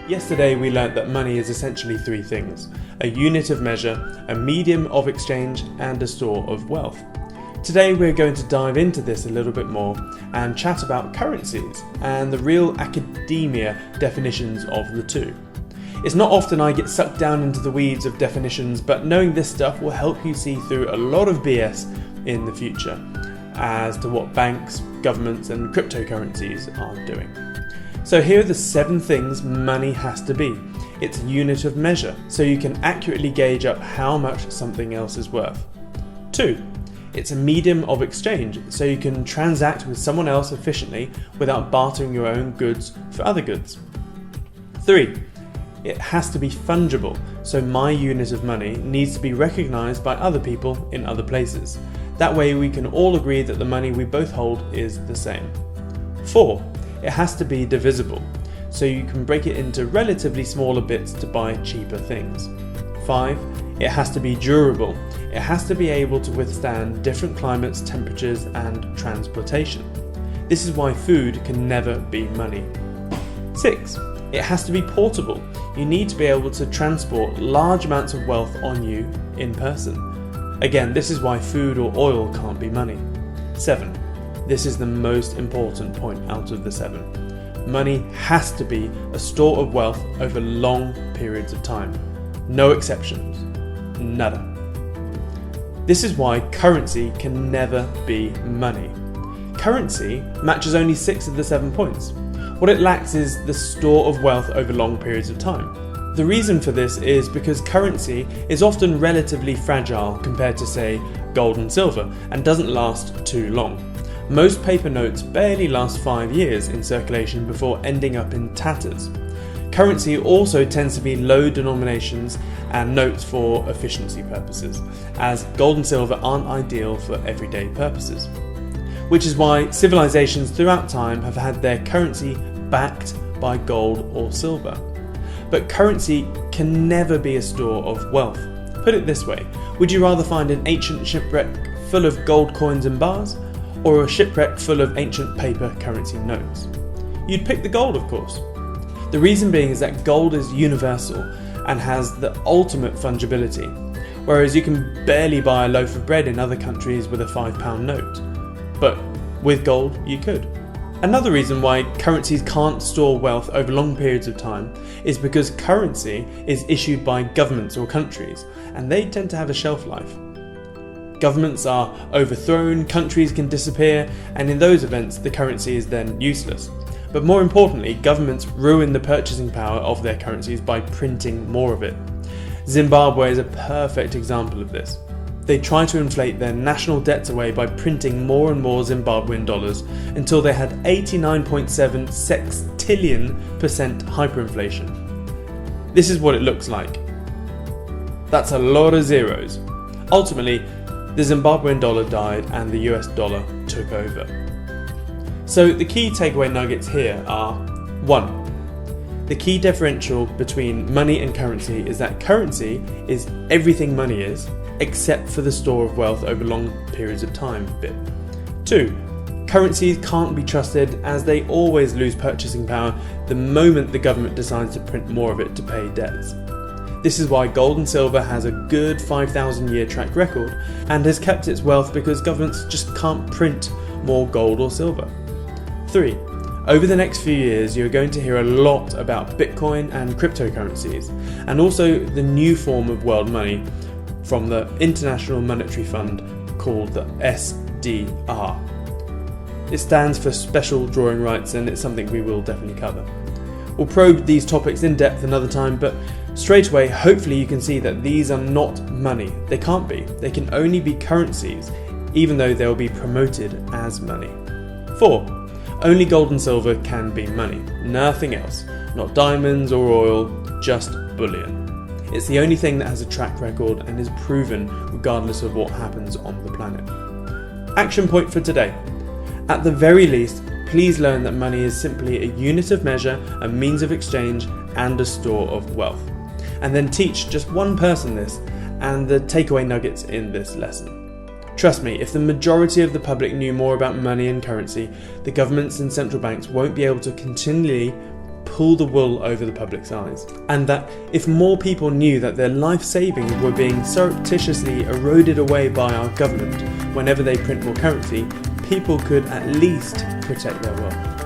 Yesterday we learnt that money is essentially three things: a unit of measure, a medium of exchange, and a store of wealth. Today we're going to dive into this a little bit more and chat about currencies and the real academia definitions of the two. It's not often I get sucked down into the weeds of definitions, but knowing this stuff will help you see through a lot of BS in the future as to what banks, governments and cryptocurrencies are doing. So here are the 7 things money has to be. It's a unit of measure, so you can accurately gauge up how much something else is worth. 2. It's a medium of exchange, so you can transact with someone else efficiently without bartering your own goods for other goods. 3. It has to be fungible, so my unit of money needs to be recognised by other people in other places. That way we can all agree that the money we both hold is the same. 4. It has to be divisible, so you can break it into relatively smaller bits to buy cheaper things. 5. It has to be durable. It has to be able to withstand different climates, temperatures, and transportation. This is why food can never be money. 6. It has to be portable. You need to be able to transport large amounts of wealth on you in person. Again, this is why food or oil can't be money. 7. This is the most important point out of the 7. Money has to be a store of wealth over long periods of time. No exceptions. Nada. This is why currency can never be money. Currency matches only 6 of the 7 points. What it lacks is the store of wealth over long periods of time. The reason for this is because currency is often relatively fragile compared to, say, gold and silver, and doesn't last too long. Most paper notes barely last 5 years in circulation before ending up in tatters. Currency also tends to be low denominations and notes for efficiency purposes, as gold and silver aren't ideal for everyday purposes. Which is why civilizations throughout time have had their currency backed by gold or silver. But currency can never be a store of wealth. Put it this way, would you rather find an ancient shipwreck full of gold coins and bars, or a shipwreck full of ancient paper currency notes? You'd pick the gold, of course. The reason being is that gold is universal and has the ultimate fungibility, whereas you can barely buy a loaf of bread in other countries with a £5 note. But with gold, you could. Another reason why currencies can't store wealth over long periods of time is because currency is issued by governments or countries, and they tend to have a shelf life. Governments are overthrown, countries can disappear, and in those events the currency is then useless. But more importantly, governments ruin the purchasing power of their currencies by printing more of it. Zimbabwe is a perfect example of this. They tried to inflate their national debts away by printing more and more Zimbabwean dollars until they had 89.7 sextillion% hyperinflation. This is what it looks like. That's a lot of zeros. Ultimately, the Zimbabwean dollar died and the US dollar took over. So the key takeaway nuggets here are: 1. The key differential between money and currency is that currency is everything money is, except for the store of wealth over long periods of time bit. 2. Currencies can't be trusted as they always lose purchasing power the moment the government decides to print more of it to pay debts. This is why gold and silver has a good 5,000 year track record and has kept its wealth because governments just can't print more gold or silver. 3. Over the next few years you're going to hear a lot about Bitcoin and cryptocurrencies, and also the new form of world money from the International Monetary Fund called the SDR. It stands for Special Drawing Rights, and it's something we will definitely cover. We'll probe these topics in depth another time, but straight away, hopefully you can see that these are not money. They can't be. They can only be currencies, even though they'll be promoted as money. 4. Only gold and silver can be money. Nothing else. Not diamonds or oil, just bullion. It's the only thing that has a track record and is proven regardless of what happens on the planet. Action point for today. At the very least, please learn that money is simply a unit of measure, a means of exchange, and a store of wealth. and then teach just one person this and the takeaway nuggets in this lesson. Trust me, if the majority of the public knew more about money and currency, the governments and central banks won't be able to continually pull the wool over the public's eyes. And that if more people knew that their life savings were being surreptitiously eroded away by our government whenever they print more currency, people could at least protect their wealth.